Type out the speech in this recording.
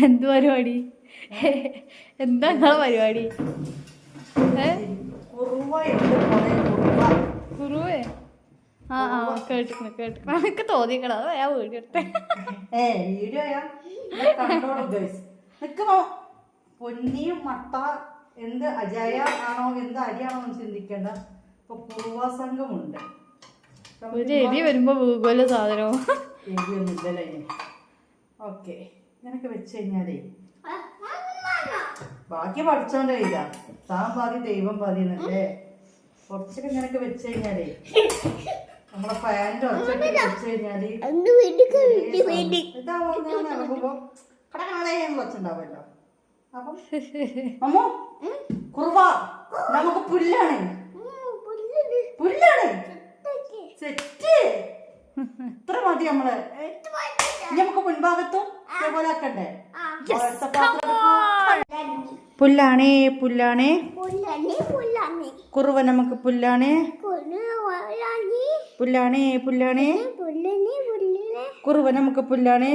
എന്ത് പരിപാടി? എന്താ നിങ്ങളെ പരിപാടി? കുറുവേ? ആ കേട്ടിക്കണ എനിക്ക് തോന്നിക്കണ അത് ഞാൻ വീഡിയോ എടുത്തേ. പൊന്നിയും മട്ട എന്ത് അജയ ആണോ എന്ത് അരിയാണോ എന്ന് ചിന്തിക്കേണ്ട. ഇപ്പൊ കുറുവ സംഘമുണ്ട്. ഒരു എലി വരുമ്പോ വീകുവല്ല സാധനവും. എലിയൊന്നുമില്ലല്ലേ? ഓക്കെ, ഇങ്ങനൊക്കെ വെച്ച് കഴിഞ്ഞാലേ ബാക്കി പഠിച്ചോന്റെ കയ്യില. താൻ പാതി ദൈവം പാതി എന്നല്ലേ. കുറച്ചൊക്കെ ഇങ്ങനൊക്കെ വെച്ച് കഴിഞ്ഞാലേ നമ്മളെ ഫാനിന്റെ ഒച്ചൊക്കെ വെച്ച് കഴിഞ്ഞാല് ഇതാവുമ്പോ കടകളെയും വെച്ചുണ്ടാവുമല്ലോ. അപ്പം അമ്മോ കുറുവ നമുക്ക് പുല്ലാണ് സെറ്റ്. ഇത്ര മതി. നമ്മള് നമുക്ക് മുൻഭാഗത്തും ഇതേപോലെ ആക്കണ്ടേ? പുല്ലാണേ പുല്ലാണേ കുറുവ നമുക്ക് പുല്ലാണേ പുല്ലാണേ പുല്ലാണേ കുറുവ നമുക്ക് പുല്ലാണേ.